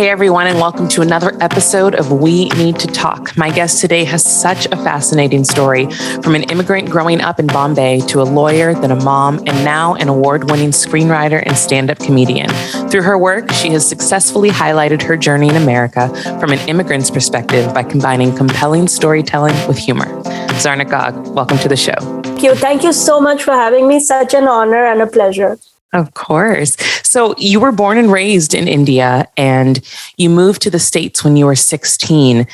Hey everyone, and welcome to another episode of We Need to Talk. My guest today has such a fascinating story, from an immigrant growing up in Bombay to a lawyer, then a mom, and now an award-winning screenwriter and stand-up comedian. Through her work, she has successfully highlighted her journey in America from an immigrant's perspective by combining compelling storytelling with humor. Zarna Garg, welcome to the show. Thank you. Thank you so much for having me. Such an honor and a pleasure. Of course. So you were born and raised in India and you moved to the States when you were 16.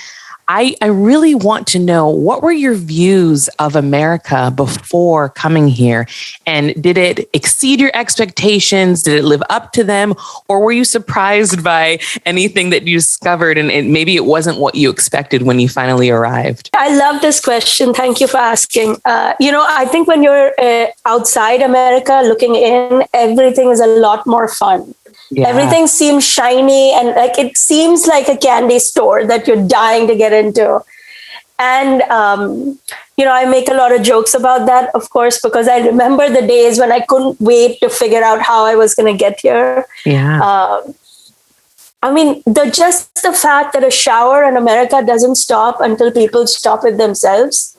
I really want to know, what were your views of America before coming here? And did it exceed your expectations? Did it live up to them? Or were you surprised by anything that you discovered and maybe it wasn't what you expected when you finally arrived? I love this question. Thank you for asking. I think when you're outside America looking in, everything is a lot more fun. Yeah. Everything seems shiny and like it seems like a candy store that you're dying to get into. And, I make a lot of jokes about that, of course, because I remember the days when I couldn't wait to figure out how I was going to get here. Yeah. The fact that a shower in America doesn't stop until people stop it themselves.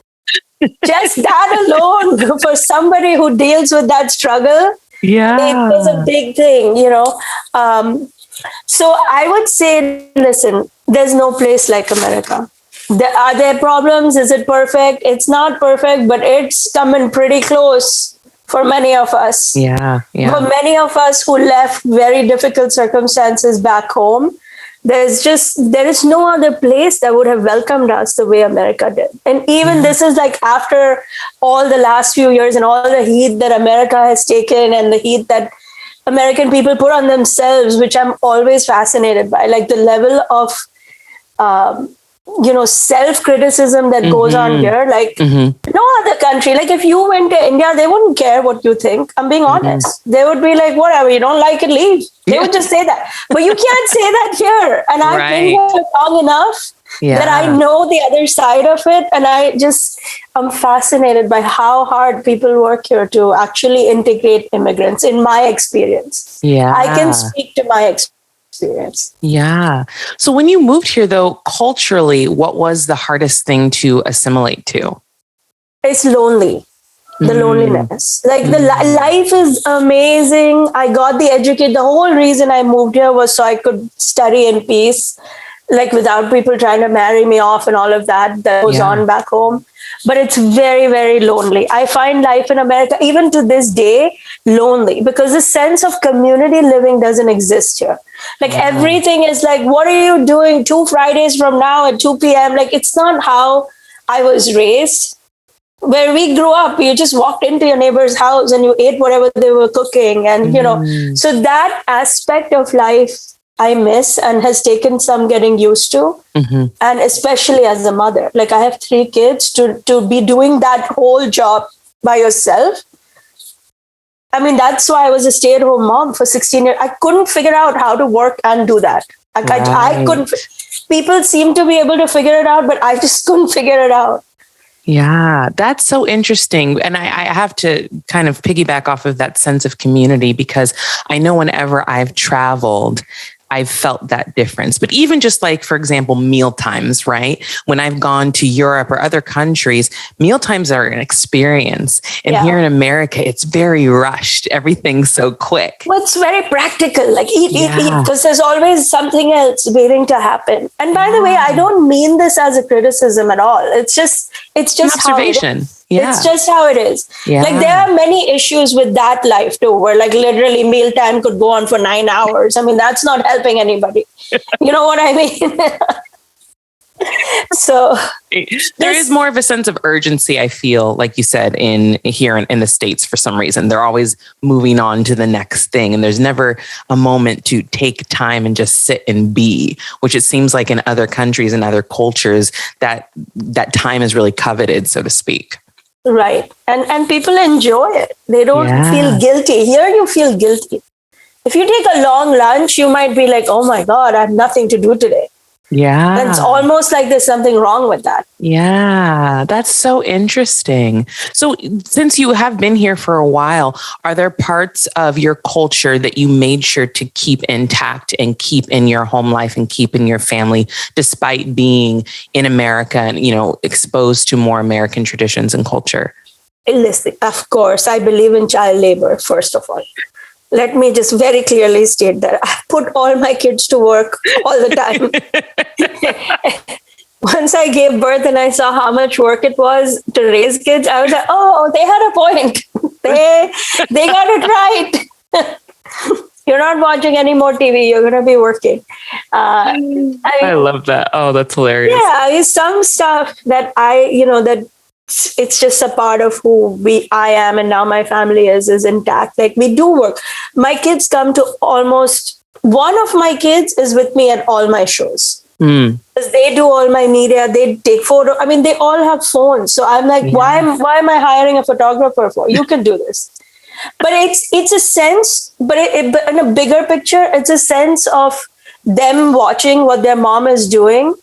Just that alone, for somebody who deals with that struggle, it was a big thing, So I would say, listen, there's no place like America. Are there problems? Is it perfect? It's not perfect, but it's coming pretty close for many of us. Yeah. For many of us who left very difficult circumstances back home, there is no other place that would have welcomed us the way America did. And even this is like after all the last few years and all the heat that America has taken and the heat that American people put on themselves, which I'm always fascinated by, like the level of, self-criticism that goes on here. Like no other country, like if you went to India, they wouldn't care what you think. I'm being honest. They would be like, whatever, you don't like it, leave. They would just say that. But you can't say that here. And I've been here long enough that I know the other side of it. And I'm fascinated by how hard people work here to actually integrate immigrants, in my experience. Yeah. I can speak to my experience. Yeah. So when you moved here, though, culturally, what was the hardest thing to assimilate to? It's lonely. The loneliness. Like the life is amazing. I got the educate. The whole reason I moved here was so I could study in peace, like without people trying to marry me off and all of that goes on back home. But it's very, very lonely. I find life in America, even to this day, lonely because the sense of community living doesn't exist here. Like everything is like, what are you doing 2 Fridays from now at 2 p.m.? Like it's not how I was raised. Where we grew up, you just walked into your neighbor's house and you ate whatever they were cooking. And, so that aspect of life I miss and has taken some getting used to. And especially as a mother, like I have 3 kids to be doing that whole job by yourself. I mean, that's why I was a stay-at-home mom for 16 years. I couldn't figure out how to work and do that. I couldn't. People seem to be able to figure it out, but I just couldn't figure it out. Yeah, that's so interesting. And I have to kind of piggyback off of that sense of community because I know whenever I've traveled, I've felt that difference. But even just like, for example, meal times, right? When I've gone to Europe or other countries, meal times are an experience. And here in America, it's very rushed. Everything's so quick. Well, it's very practical. Like eat, because there's always something else waiting to happen. And by the way, I don't mean this as a criticism at all. It's just an observation. It's just how it is. Yeah. Like there are many issues with that life too, where like literally mealtime could go on for 9 hours. I mean, that's not helping anybody. You know what I mean? So there is more of a sense of urgency, I feel, like you said, here in the States for some reason. They're always moving on to the next thing. And there's never a moment to take time and just sit and be, which it seems like in other countries and other cultures that time is really coveted, so to speak. Right. And people enjoy it. They don't feel guilty. Here you feel guilty. If you take a long lunch, you might be like, oh my God, I have nothing to do today. Yeah. And it's almost like there's something wrong with that. Yeah, that's so interesting. So, since you have been here for a while, are there parts of your culture that you made sure to keep intact and keep in your home life and keep in your family, despite being in America and, exposed to more American traditions and culture? Listen, of course, I believe in child labor, first of all. Let me just very clearly state that I put all my kids to work all the time. Once I gave birth and I saw how much work it was to raise kids, I was like, oh, they had a point. They got it right. You're not watching any more TV. You're going to be working. I love that. Oh, that's hilarious. Yeah, some stuff that that it's just a part of who I am, and now my family is intact. Like, we do work. My kids come to almost, one of my kids is with me at all my shows. Because they do all my media, they take photo. I mean, they all have phones. So I'm like, why am I hiring a photographer for? You can do this. But it's a sense, but in a bigger picture, it's a sense of them watching what their mom is doing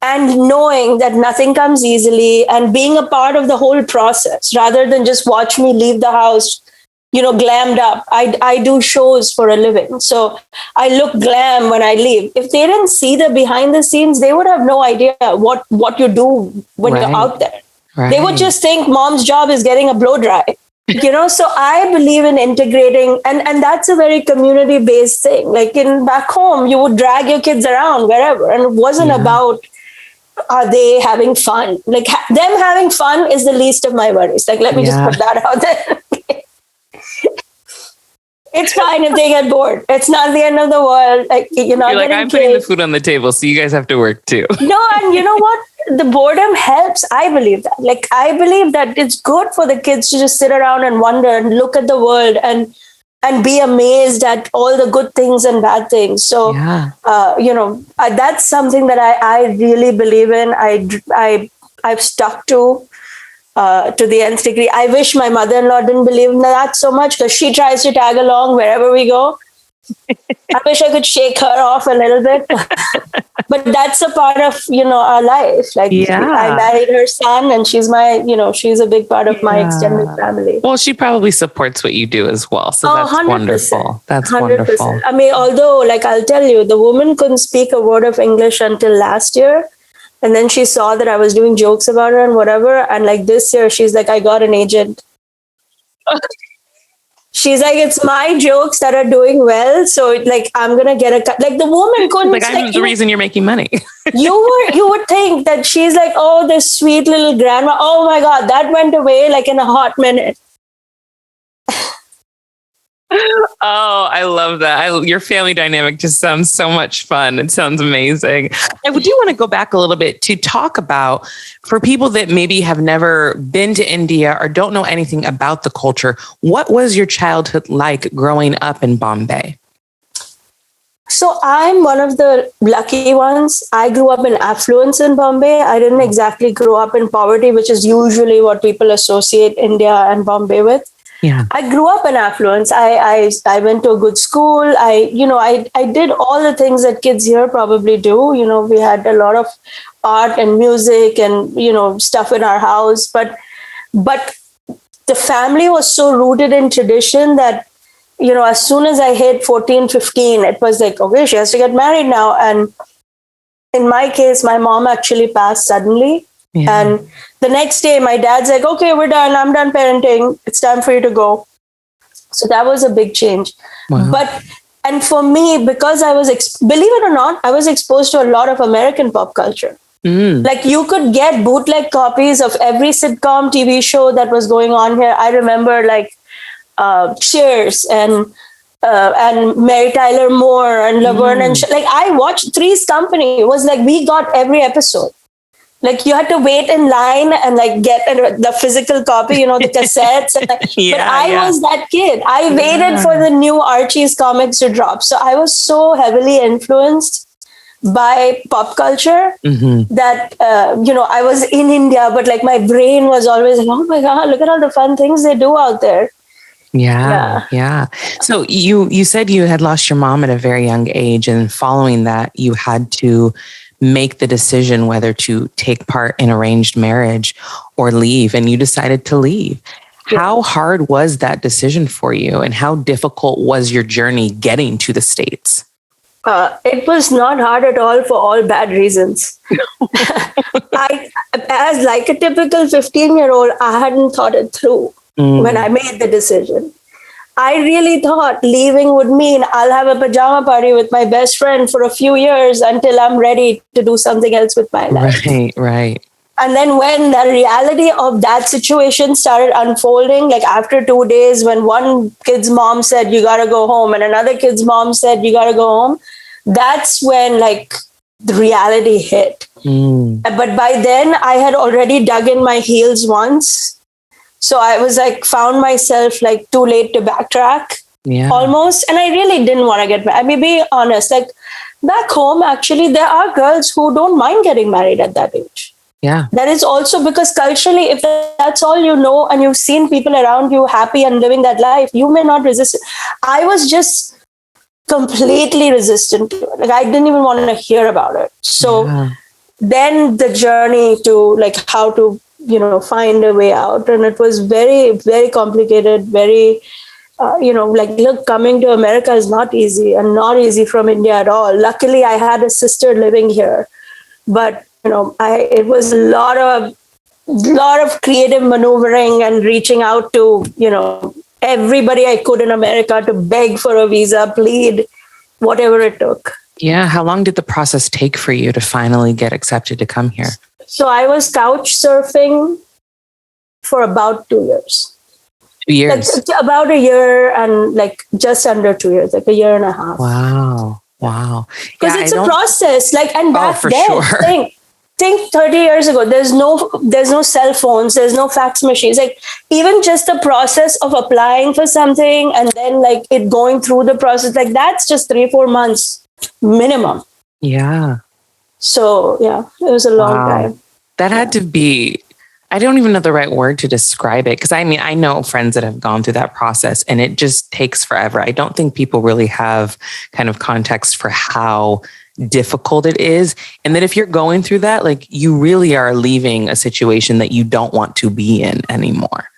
and knowing that nothing comes easily and being a part of the whole process rather than just watch me leave the house, glammed up. I do shows for a living. So I look glam when I leave. If they didn't see the behind the scenes, they would have no idea what you do when you're out there. Right. They would just think mom's job is getting a blow dry. So I believe in integrating, and that's a very community-based thing. Like back home, you would drag your kids around wherever, and it wasn't about are they having fun. Like them having fun is the least of my worries. Like, let me just put that out there. It's fine if they get bored. It's not the end of the world. Like, you're like, I'm putting the food on the table, so you guys have to work too. No, and you know what? The boredom helps. I believe that. Like, I believe that it's good for the kids to just sit around and wonder and look at the world and be amazed at all the good things and bad things. So, that's something that I really believe in. I've stuck to the nth degree. I wish my mother-in-law didn't believe in that so much, because she tries to tag along wherever we go. I wish I could shake her off a little bit, but that's a part of, our life. Like, I married her son, and she's my, she's a big part of my extended family. Well, she probably supports what you do as well. So that's 100%. Wonderful. That's 100%. Wonderful. I mean, although, like, I'll tell you, the woman couldn't speak a word of English until last year. And then she saw that I was doing jokes about her and whatever. And like this year, she's like, I got an agent. She's like, it's my jokes that are doing well. So like, I'm going to get a cut. Like, the woman couldn't. Like, I'm the reason you're making money. You would think that she's like, oh, this sweet little grandma. Oh my God, that went away like in a hot minute. Oh, I love that. Your family dynamic just sounds so much fun. It sounds amazing. I do want to go back a little bit to talk about, for people that maybe have never been to India or don't know anything about the culture, what was your childhood like growing up in Bombay? So I'm one of the lucky ones. I grew up in affluence in Bombay. I didn't exactly grow up in poverty, which is usually what people associate India and Bombay with. Yeah, I grew up in affluence. I went to a good school. I did all the things that kids here probably do. We had a lot of art and music and, stuff in our house. But the family was so rooted in tradition that, as soon as I hit 14, 15, it was like, okay, she has to get married now. And in my case, my mom actually passed suddenly. Yeah. And the next day, my dad's like, okay, we're done. I'm done parenting. It's time for you to go. So that was a big change. Wow. And for me, because I was, believe it or not, I was exposed to a lot of American pop culture. Like, you could get bootleg copies of every sitcom TV show that was going on here. I remember like Cheers and Mary Tyler Moore and Laverne and like, I watched Three's Company. It was like, we got every episode. Like, you had to wait in line and like get the physical copy, the cassettes. And but I was that kid. I waited for the new Archie's comics to drop. So I was so heavily influenced by pop culture that, I was in India, but like my brain was always like, oh my God, look at all the fun things they do out there. Yeah. So you said you had lost your mom at a very young age, and following that, you had to make the decision whether to take part in arranged marriage or leave, and you decided to leave. Yeah. How hard was that decision for you, and how difficult was your journey getting to the States? It was not hard at all for all bad reasons. As like a typical 15-year-old, I hadn't thought it through when I made the decision. I really thought leaving would mean I'll have a pajama party with my best friend for a few years until I'm ready to do something else with my life. Right. And then when the reality of that situation started unfolding, like after 2 days, when one kid's mom said, you got to go home, and another kid's mom said, you got to go home, that's when like the reality hit. But by then I had already dug in my heels once. So I was like, found myself like too late to backtrack almost. And I really didn't want to get married. I mean, be honest, like back home, actually, there are girls who don't mind getting married at that age. Yeah. That is also because culturally, if that's all you know and you've seen people around you happy and living that life, you may not resist it. I was just completely resistant to it. Like I didn't even want to hear about it. So then the journey to like how to, find a way out. And it was very, very complicated, very, look, coming to America is not easy and not easy from India at all. Luckily, I had a sister living here, but, it was a lot of creative maneuvering and reaching out to, everybody I could in America to beg for a visa, plead, whatever it took. Yeah. How long did the process take for you to finally get accepted to come here? So I was couch surfing for about 2 years. 2 years? Like, about a year and like just under 2 years, like a year and a half. Wow. Because it's a process. Like, and back then, think 30 years ago, there's no cell phones, there's no fax machines. Like even just the process of applying for something and then like it going through the process, like that's just 3-4 months minimum. Yeah. So yeah, it was a long time. That had to be, I don't even know the right word to describe it. Because I mean, I know friends that have gone through that process and it just takes forever. I don't think people really have kind of context for how difficult it is. And that if you're going through that, like you really are leaving a situation that you don't want to be in anymore.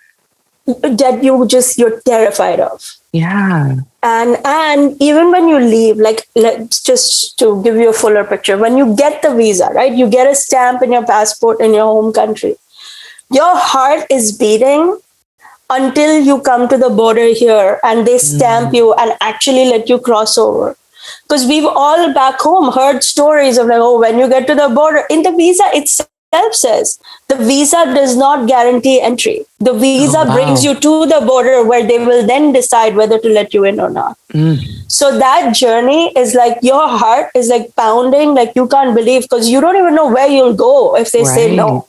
That you're terrified of. Yeah. And even when you leave, like let's just to give you a fuller picture, when you get the visa, right? You get a stamp in your passport in your home country. Your heart is beating until you come to the border here and they stamp you and actually let you cross over. Because we've all back home heard stories of like, oh, when you get to the border, in the visa itself says the visa does not guarantee entry. The visa brings you to the border where they will then decide whether to let you in or not. So that journey is like your heart is like pounding, like you can't believe because you don't even know where you'll go if they say no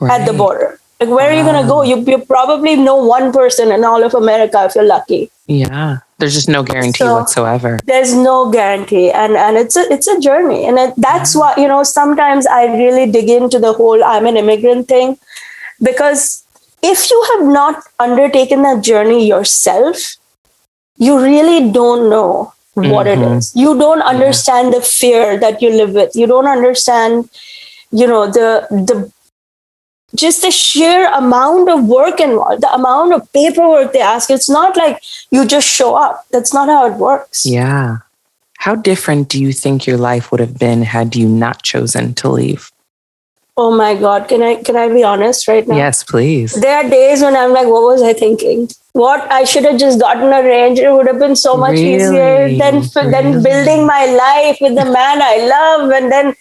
at the border. Like where are you going to go? You probably know one person in all of America if you're lucky. Yeah. There's just no guarantee whatsoever. There's no guarantee. And it's a journey. And that's why, sometimes I really dig into the whole I'm an immigrant thing. Because if you have not undertaken that journey yourself, you really don't know what it is. You don't understand the fear that you live with. You don't understand, the just the sheer amount of work involved, the amount of paperwork they ask. It's not like you just show up. That's not how it works. Yeah. How different do you think your life would have been had you not chosen to leave? Oh my God. Can I be honest right now? Yes, please. There are days when I'm like, what was I thinking? What I should have just gotten arranged. It would have been so much easier than building my life with the man I love. And then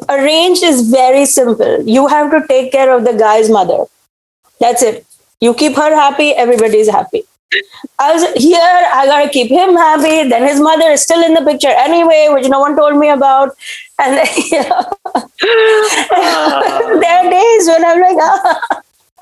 arranged is very simple. You have to take care of the guy's mother. That's it. You keep her happy, everybody's happy. I was here, I gotta keep him happy. Then his mother is still in the picture anyway, which no one told me about. And there are days when I'm like,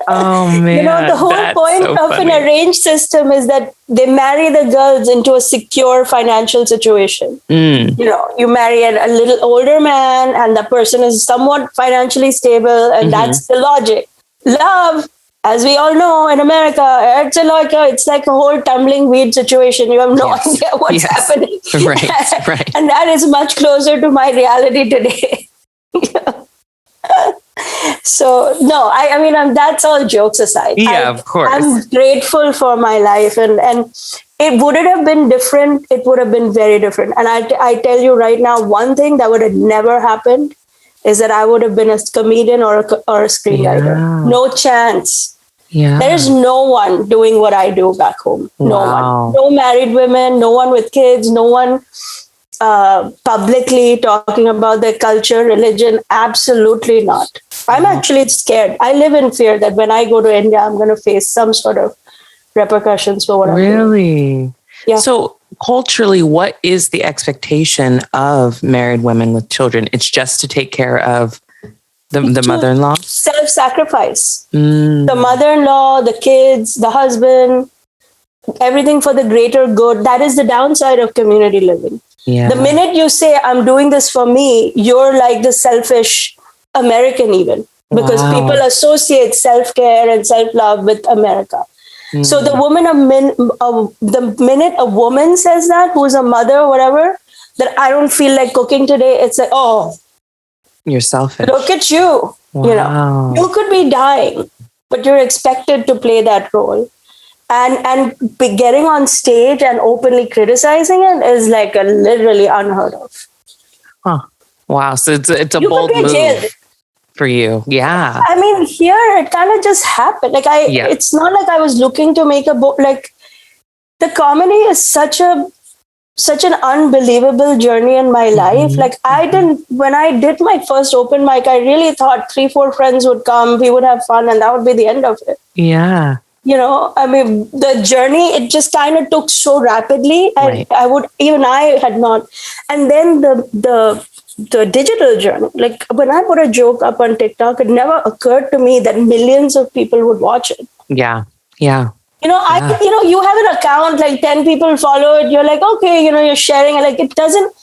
oh man. The whole point of an arranged system is that they marry the girls into a secure financial situation. You marry a little older man and the person is somewhat financially stable, and that's the logic. Love, as we all know in America, it's like a whole tumbling weed situation. You have no idea what's happening. Right, right. And that is much closer to my reality today. So no, I mean, that's all jokes aside. Yeah, of course. I'm grateful for my life, and it would it have been different. It would have been very different. And I tell you right now, one thing that would have never happened is that I would have been a comedian or a screenwriter. Yeah. No chance. Yeah. There is no one doing what I do back home. No one. No married women. No one with kids. No one publicly talking about their culture, religion. Absolutely not. I'm actually scared. I live in fear that when I go to India, I'm going to face some sort of repercussions for what I'm doing. Really? Yeah. So culturally, what is the expectation of married women with children? It's just to take care of the mother-in-law? Self-sacrifice. The mother-in-law, the kids, the husband, everything for the greater good. That is the downside of community living. Yeah. The minute you say, I'm doing this for me, you're like the selfish American even, because people associate self-care and self-love with America. So the minute a woman says that, who's a mother or whatever, that I don't feel like cooking today, it's like, oh, you're selfish. Look at you. Wow. You know, you could be dying, but you're expected to play that role. And be getting on stage and openly criticizing it is like a literally unheard of. Huh. Wow. So it's a bold move for you. Yeah. I mean, here it kind of just happened. Like it's not like I was looking to make a book. Like the comedy is such an unbelievable journey in my life. Like when I did my first open mic, I really thought 3-4 friends would come, we would have fun, and that would be the end of it. Yeah. You know, I mean, the journey, it just kind of took so rapidly. And I had not. And then the digital journey, like when I put a joke up on TikTok, it never occurred to me that millions of people would watch it. Yeah. Yeah. You know, you have an account, like 10 people follow it. You're like, okay, you're sharing it. Like it doesn't.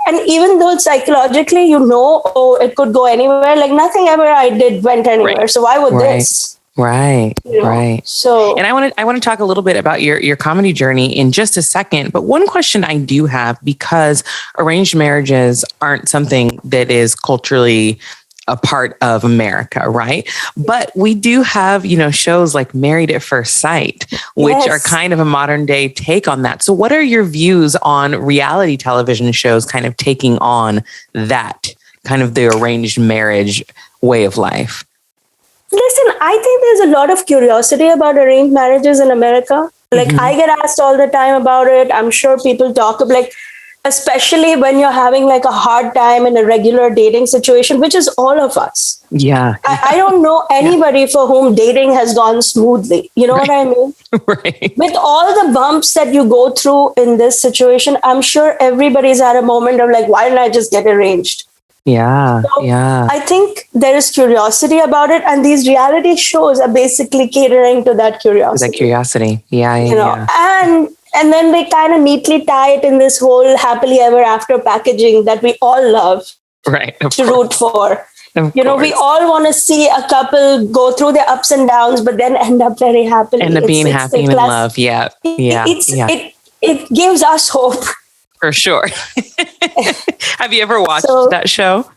And even though psychologically, it could go anywhere. Like nothing ever I did went anywhere. Right. So why would this? Right. Right. So, and I want to talk a little bit about your comedy journey in just a second. But one question I do have, because arranged marriages aren't something that is culturally a part of America, right? But we do have, shows like Married at First Sight, which are kind of a modern day take on that. So what are your views on reality television shows kind of taking on that kind of the arranged marriage way of life? Listen, I think there's a lot of curiosity about arranged marriages in America. Like I get asked all the time about it. I'm sure people talk about, like, especially when you're having like a hard time in a regular dating situation, which is all of us. Yeah. I don't know anybody for whom dating has gone smoothly. You know what I mean? Right. With all the bumps that you go through in this situation, I'm sure everybody's had a moment of like, why didn't I just get arranged? Yeah. So yeah. I think there is curiosity about it. And these reality shows are basically catering to that curiosity. Yeah. And then they kind of neatly tie it in this whole happily ever after packaging that we all love to root for. We all want to see a couple go through their ups and downs, but then end up very happily. End up being happy and in love. Yeah. It gives us hope. For sure. Have you ever watched that show?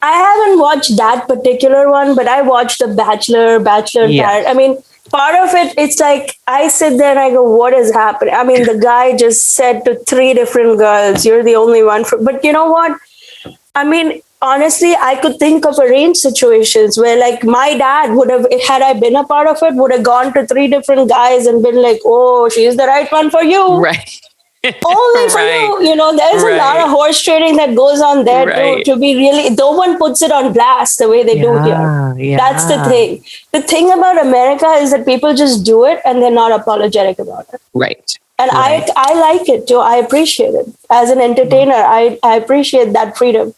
I haven't watched that particular one, but I watched The Bachelor. I mean, part of it, it's like I sit there and I go, what is happening? I mean, the guy just said to 3 different girls, you're the only one. But you know what? I mean, honestly, I could think of arranged situations where like my dad would have, had I been a part of it, would have gone to 3 different guys and been like, oh, she's the right one for you. Right. Only for you. There's a lot of horse trading that goes on there to be really, no one puts it on blast the way they do here. Yeah. That's the thing. The thing about America is that people just do it and they're not apologetic about it. Right. And I like it too. I appreciate it. As an entertainer, I appreciate that freedom.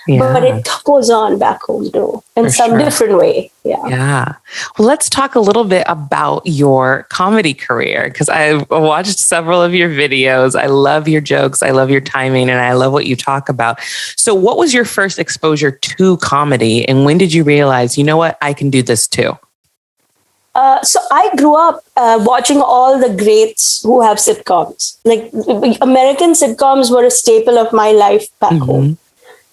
Yeah. But it goes on back home too, in some different way. Yeah. Well, let's talk a little bit about your comedy career, because I've watched several of your videos. I love your jokes. I love your timing, and I love what you talk about. So what was your first exposure to comedy, and when did you realize, you know what, I can do this too? So I grew up watching all the greats who have sitcoms. Like American sitcoms were a staple of my life back home.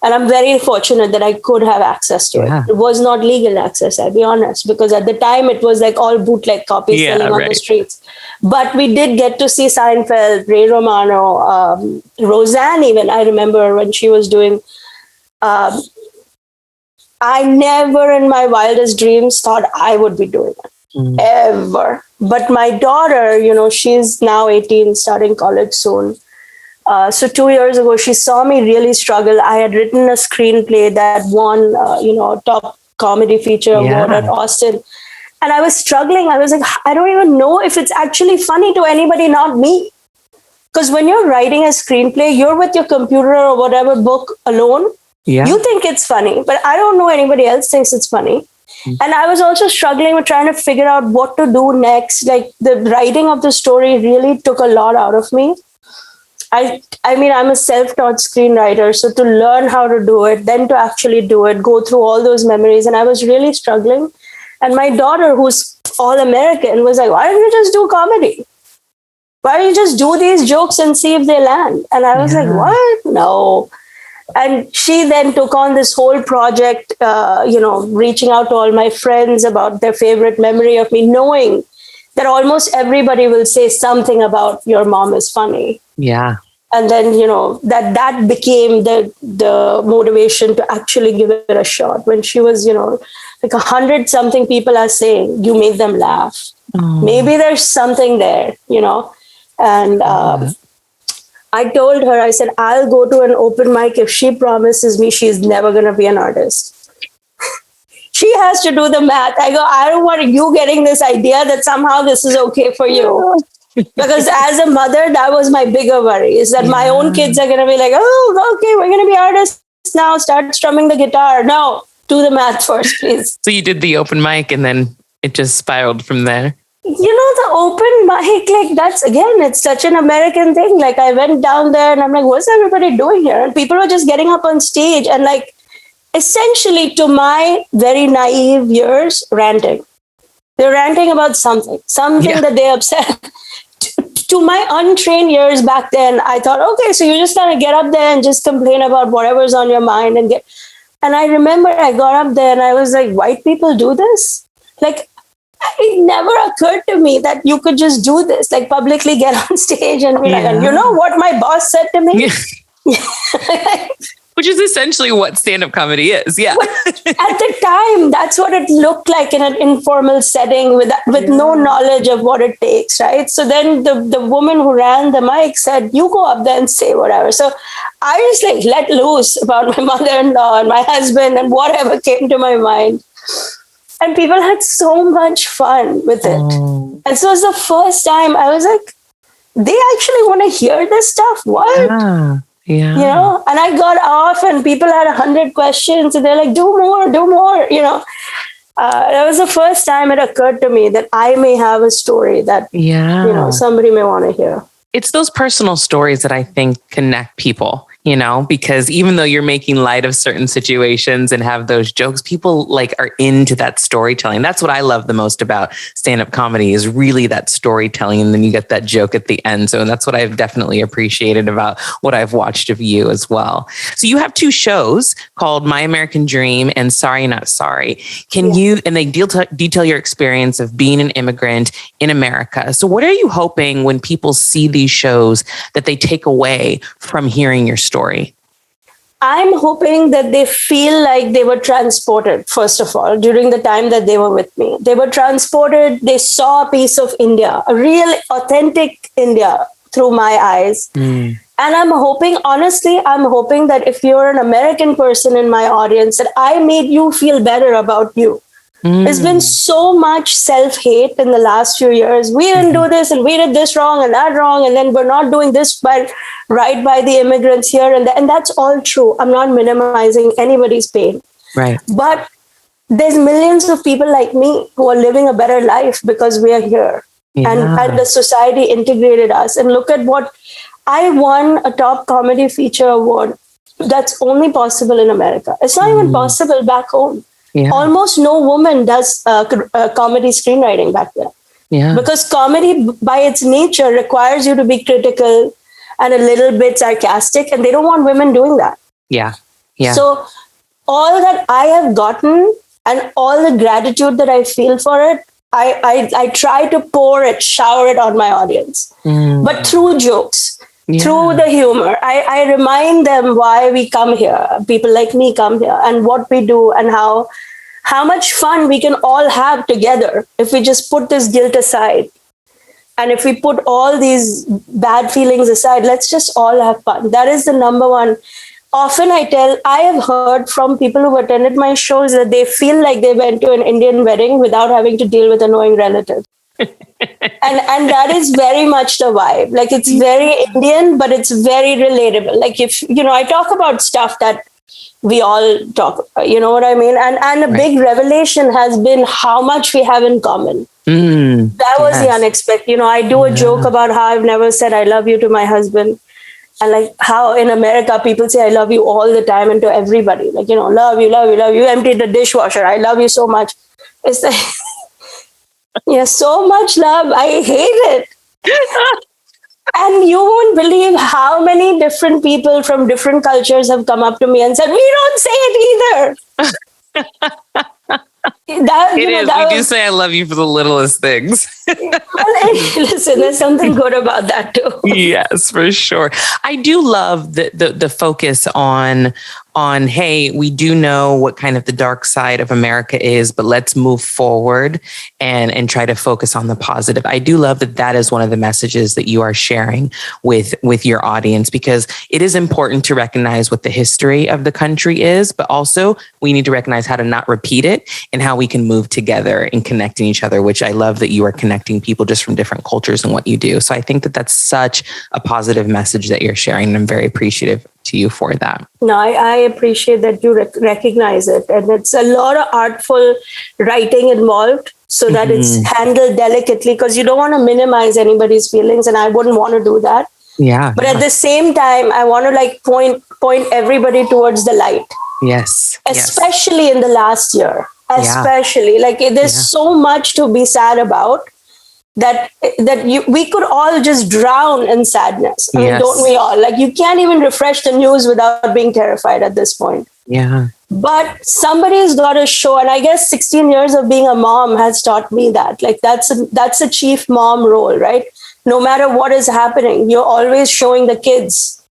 And I'm very fortunate that I could have access to it. It was not legal access, I'll be honest, because at the time it was like all bootleg copies selling on the streets. But we did get to see Seinfeld, Ray Romano, Roseanne even. I remember when she was doing... I never in my wildest dreams thought I would be doing it. Ever. But my daughter, she's now 18, starting college soon. So 2 years ago, she saw me really struggle. I had written a screenplay that won, top comedy feature award at Austin. And I was struggling. I was like, I don't even know if it's actually funny to anybody, not me. Because when you're writing a screenplay, you're with your computer or whatever book alone. You think it's funny, but I don't know anybody else thinks it's funny. And I was also struggling with trying to figure out what to do next. Like the writing of the story really took a lot out of me. I mean, I'm a self-taught screenwriter. So to learn how to do it, then to actually do it, go through all those memories. And I was really struggling. And my daughter, who's all American, was like, why don't you just do comedy? Why don't you just do these jokes and see if they land? And I was like, what? No. And she then took on this whole project, reaching out to all my friends about their favorite memory of me, knowing that almost everybody will say something about your mom is funny. Yeah. And then, that became the motivation to actually give it a shot. When she was, like 100 something people are saying, you made them laugh. Maybe there's something there, and I told her, I said, I'll go to an open mic if she promises me she's never going to be an artist. She has to do the math. I go, I don't want you getting this idea that somehow this is okay for you. Because as a mother, that was my bigger worry, is that my own kids are going to be like, oh, okay, we're going to be artists now. Start strumming the guitar. No, do the math first, please. So you did the open mic and then it just spiraled from there. The open mic, like that's, again, it's such an American thing. Like I went down there and I'm like, what's everybody doing here? And people were just getting up on stage and like, essentially to my very naive years, ranting. They're ranting about something that they're upset. To my untrained years back then, I thought, okay, so you just kind of get up there and just complain about whatever's on your mind and I remember I got up there and I was like, white people do this? Like, it never occurred to me that you could just do this, like publicly get on stage and be like, you know what my boss said to me? Which is essentially what stand-up comedy is. Yeah. At the time, that's what it looked like in an informal setting with no knowledge of what it takes, right? So then the woman who ran the mic said, you go up there and say whatever. So I just like let loose about my mother-in-law and my husband and whatever came to my mind. And people had so much fun with it. And so it was the first time I was like, they actually want to hear this stuff? What? Yeah. And I got off and people had 100 questions and they're like, do more. That was the first time it occurred to me that I may have a story that, somebody may want to hear. It's those personal stories that I think connect people, because even though you're making light of certain situations and have those jokes, people like are into that storytelling. That's what I love the most about stand-up comedy is really that storytelling. And then you get that joke at the end. So that's what I've definitely appreciated about what I've watched of you as well. So you have two shows called My American Dream and Sorry Not Sorry. Can you, and they detail your experience of being an immigrant in America. So what are you hoping when people see these shows that they take away from hearing your story? I'm hoping that they feel like they were transported, first of all, during the time that they were with me. They were transported, they saw a piece of India, a real authentic India through my eyes. And I'm hoping, honestly, that if you're an American person in my audience, that I made you feel better about you. There's been so much self-hate in the last few years. We didn't do this and we did this wrong and that wrong. And then we're not doing this right by the immigrants here. And that's all true. I'm not minimizing anybody's pain. Right. But there's millions of people like me who are living a better life because we are here. And the society integrated us. And look at what I won, a top comedy feature award. That's only possible in America. It's not even possible back home. Yeah. Almost no woman does comedy screenwriting back then. Yeah. Because comedy, by its nature, requires you to be critical and a little bit sarcastic, and they don't want women doing that. Yeah. Yeah. So all that I have gotten and all the gratitude that I feel for it, I try to shower it on my audience, but through jokes, through the humor. I remind them why we come here, people like me come here, and what we do, and how much fun we can all have together if we just put this guilt aside. And if we put all these bad feelings aside, let's just all have fun. That is the number one. Often I have heard from people who attended my shows that they feel like they went to an Indian wedding without having to deal with annoying relatives. and that is very much the vibe. Like, it's very Indian, but it's very relatable. Like, if, I talk about stuff that we all talk about, you know what I mean? And a big revelation has been how much we have in common. That was the unexpected. I do a joke about how I've never said I love you to my husband. And like how in America, people say I love you all the time and to everybody. Like, love you, love you, love you. You emptied the dishwasher. I love you so much. It's like, so much love. I hate it. And you won't believe how many different people from different cultures have come up to me and said, we don't say it either. We do say I love you for the littlest things. Listen, there's something good about that too. Yes, for sure. I do love the focus on, hey, we do know what kind of the dark side of America is, but let's move forward and try to focus on the positive. I do love that is one of the messages that you are sharing with your audience, because it is important to recognize what the history of the country is, but also we need to recognize how to not repeat it and how we can move together and connecting each other, which I love that you are connecting people just from different cultures and what you do. So I think that that's such a positive message that you're sharing. And I'm very appreciative to you for that. No, I appreciate that you recognize it. And it's a lot of artful writing involved so that it's handled delicately, because you don't want to minimize anybody's feelings. And I wouldn't want to do that. Yeah. But at the same time, I want to point everybody towards the light. Yes. Especially in the last year. Especially. Like, there's so much to be sad about. That we could all just drown in sadness. I mean, don't we all? Like, you can't even refresh the news without being terrified at this point. Yeah. But somebody's got to show, and I guess 16 years of being a mom has taught me that. Like, that's a chief mom role, right? No matter what is happening, you're always showing the kids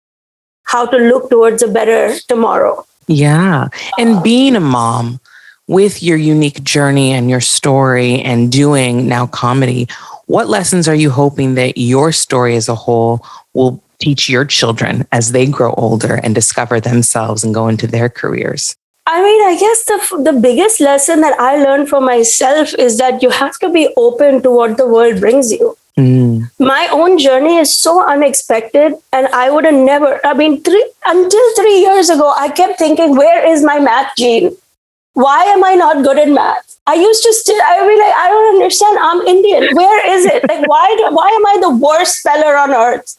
how to look towards a better tomorrow. Yeah. And being a mom with your unique journey and your story and doing now comedy, what lessons are you hoping that your story as a whole will teach your children as they grow older and discover themselves and go into their careers? I mean, I guess the biggest lesson that I learned for myself is that you have to be open to what the world brings you. My own journey is so unexpected, and I would have never, until 3 years ago, I kept thinking, where is my math gene? Why am I not good in math? I used to I don't understand. I'm Indian. Where is it? Like, why am I the worst speller on earth?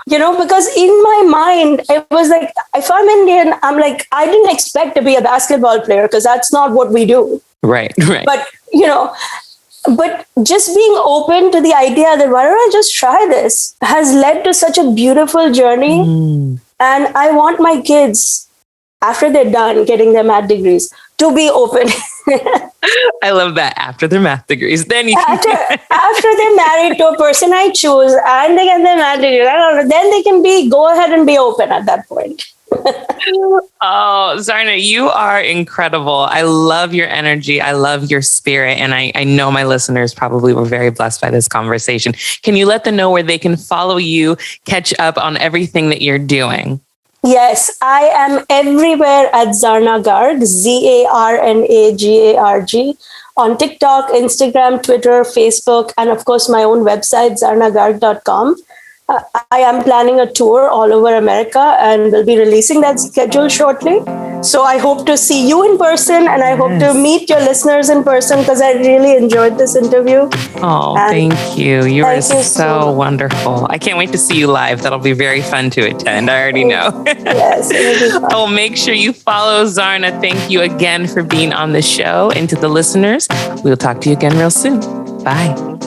Because in my mind, it was like, if I'm Indian, I'm like, I didn't expect to be a basketball player because that's not what we do. Right. But just being open to the idea that why don't I just try this has led to such a beautiful journey. And I want my kids, after they're done getting their math degrees, to be open. I love that. After their math degrees, then after they're married to a person I choose and they get their math degree, then they can go ahead and be open at that point. Oh, Zarna, you are incredible. I love your energy. I love your spirit. And I know my listeners probably were very blessed by this conversation. Can you let them know where they can follow you, catch up on everything that you're doing? Yes, I am everywhere at Zarna Garg, ZARNAGARG, on TikTok, Instagram, Twitter, Facebook, and of course my own website, zarnagarg.com. I am planning a tour all over America and will be releasing that schedule shortly. So I hope to see you in person, and I hope to meet your listeners in person, because I really enjoyed this interview. Oh, And thank you. You are thank you so so much. wonderful. I can't wait to see you live. That'll be very fun to attend. I already know. Yes, it'll be fun. Oh, make sure you follow Zarna. Thank you again for being on the show. And to the listeners, we'll talk to you again real soon. Bye.